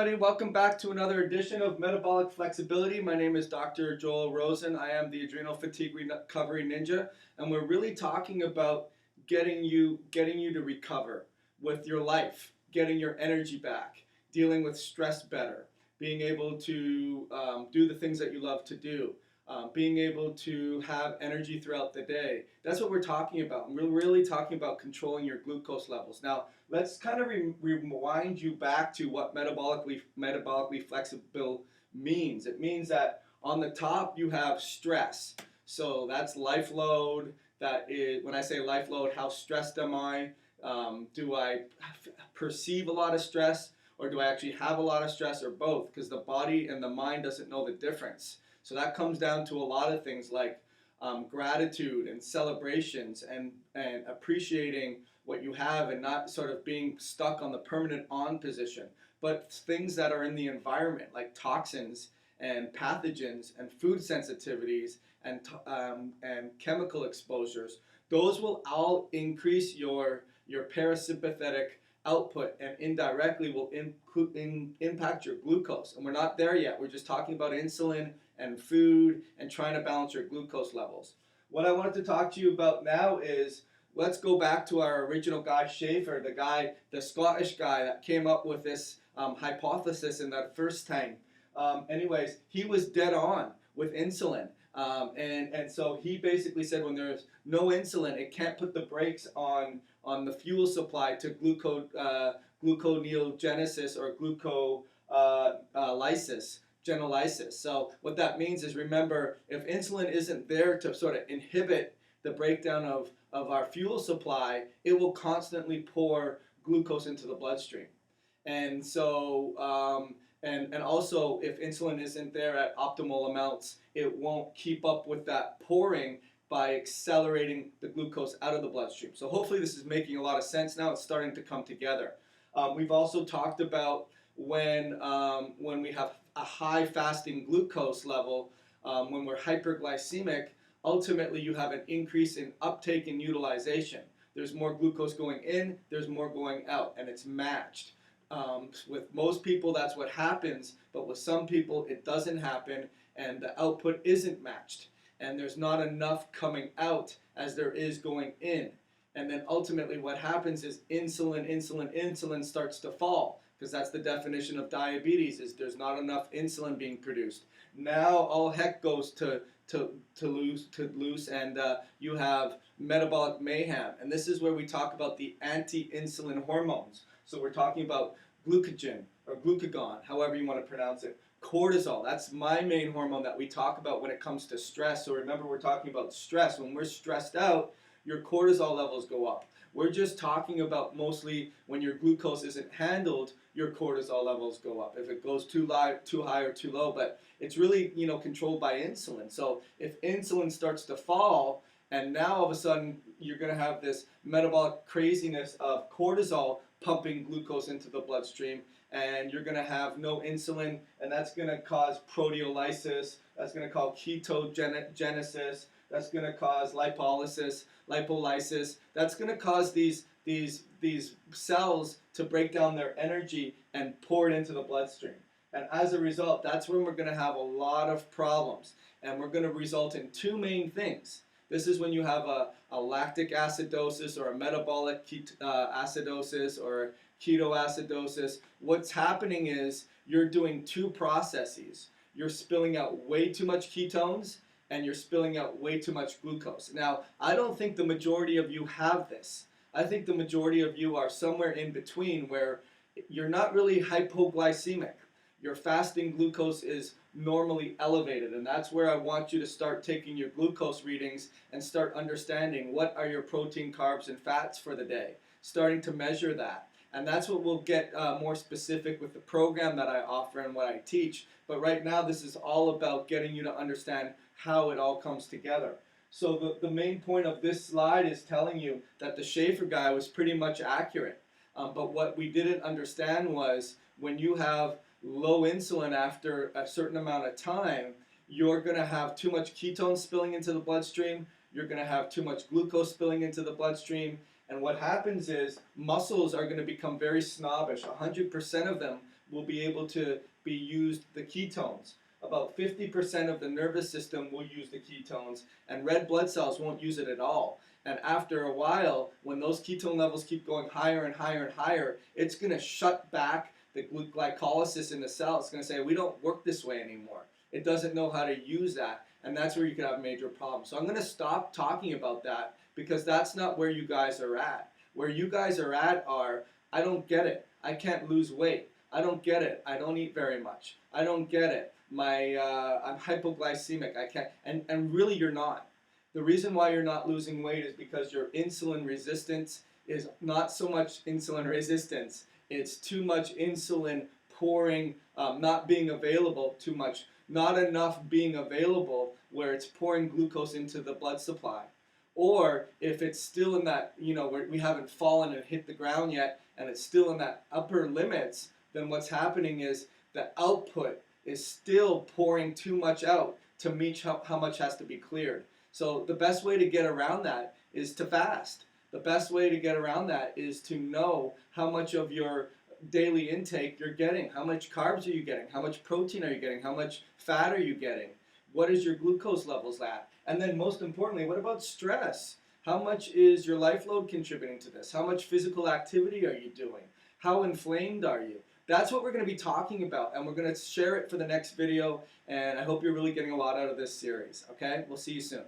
Everybody, welcome back to another edition of Metabolic Flexibility. My name is Dr. Joel Rosen. I am the Adrenal Fatigue Recovery Ninja, and we're really talking about getting you to recover with your life, getting your energy back, dealing with stress better, being able to do the things that you love to do, being able to have energy throughout the day. That's what we're talking about. And we're really talking about controlling your glucose levels. Now, let's kind of rewind you back to what metabolically flexible means. It means that on the top you have stress. So that's life load. That is, when I say life load, how stressed am I? Do I perceive a lot of stress, or do I actually have a lot of stress, or both? Because the body and the mind doesn't know the difference. So that comes down to a lot of things like gratitude and celebrations and appreciating what you have and not sort of being stuck on the permanent on position. But things that are in the environment like toxins and pathogens and food sensitivities and chemical exposures, those will all increase your parasympathetic output and indirectly will impact your glucose. And we're not there yet. We're just talking about insulin and food and trying to balance your glucose levels. What I wanted to talk to you about now is let's go back to our original guy, Schaefer, the Scottish guy that came up with this hypothesis in that first time. Anyways, he was dead on with insulin. And so he basically said when there's no insulin, it can't put the brakes on the fuel supply to gluconeogenesis or glucolysis. Genolysis. So what that means is, remember, if insulin isn't there to sort of inhibit the breakdown of our fuel supply, it will constantly pour glucose into the bloodstream. And so, and also, if insulin isn't there at optimal amounts, it won't keep up with that pouring by accelerating the glucose out of the bloodstream. So hopefully this is making a lot of sense now. It's starting to come together. We've also talked about when we have a high fasting glucose level, when we're hyperglycemic, ultimately you have an increase in uptake and utilization. There's more glucose going in, there's more going out, and it's matched. With most people, that's what happens, but with some people, it doesn't happen, and the output isn't matched. And there's not enough coming out as there is going in. And then ultimately what happens is insulin starts to fall, because that's the definition of diabetes, is there's not enough insulin being produced. Now all heck goes to loose, and you have metabolic mayhem. And this is where we talk about the anti-insulin hormones. So we're talking about glucagon or glucagon, however you want to pronounce it. Cortisol, that's my main hormone that we talk about when it comes to stress. So remember, we're talking about stress. When we're stressed out, your cortisol levels go up. We're just talking about mostly when your glucose isn't handled, your cortisol levels go up. If it goes too high or too low, but it's really, controlled by insulin. So if insulin starts to fall, and now all of a sudden you're going to have this metabolic craziness of cortisol pumping glucose into the bloodstream, and you're going to have no insulin, and that's going to cause proteolysis, that's going to cause ketogenesis, that's going to cause lipolysis, that's going to cause these cells to break down their energy and pour it into the bloodstream. And as a result, that's when we're going to have a lot of problems. And we're going to result in two main things. This is when you have a lactic acidosis or a metabolic acidosis or ketoacidosis. What's happening is you're doing two processes. You're spilling out way too much ketones, and you're spilling out way too much glucose. Now, I don't think the majority of you have this. I think the majority of you are somewhere in between, where you're not really hypoglycemic. Your fasting glucose is normally elevated, and that's where I want you to start taking your glucose readings and start understanding what are your protein, carbs, and fats for the day, starting to measure that. And that's what we'll get more specific with the program that I offer and what I teach. But right now, this is all about getting you to understand how it all comes together. So the main point of this slide is telling you that the Schaefer guy was pretty much accurate. But what we didn't understand was when you have low insulin after a certain amount of time, you're going to have too much ketones spilling into the bloodstream, you're going to have too much glucose spilling into the bloodstream, and what happens is muscles are going to become very snobbish. 100% of them will be able to be used the ketones. About 50% of the nervous system will use the ketones, and red blood cells won't use it at all. And after a while, when those ketone levels keep going higher and higher and higher, it's going to shut back the glycolysis in the cell. It's going to say, we don't work this way anymore. It doesn't know how to use that, and that's where you could have major problems. So I'm going to stop talking about that because that's not where you guys are at. Where you guys are at are, I don't get it. I can't lose weight. I don't get it. I don't eat very much. I don't get it. I'm hypoglycemic. I can't. And really, you're not. The reason why you're not losing weight is because your insulin resistance is not so much insulin resistance. It's too much insulin pouring, not being available too much, not enough being available where it's pouring glucose into the blood supply. Or if it's still in that, where we haven't fallen and hit the ground yet, and it's still in that upper limits, then what's happening is the output is still pouring too much out to meet how much has to be cleared. So the best way to get around that is to fast. The best way to get around that is to know how much of your daily intake you're getting. How much carbs are you getting? How much protein are you getting? How much fat are you getting? What is your glucose levels at? And then most importantly, what about stress? How much is your life load contributing to this? How much physical activity are you doing? How inflamed are you? That's what we're going to be talking about, and we're going to share it for the next video, and I hope you're really getting a lot out of this series, okay? We'll see you soon.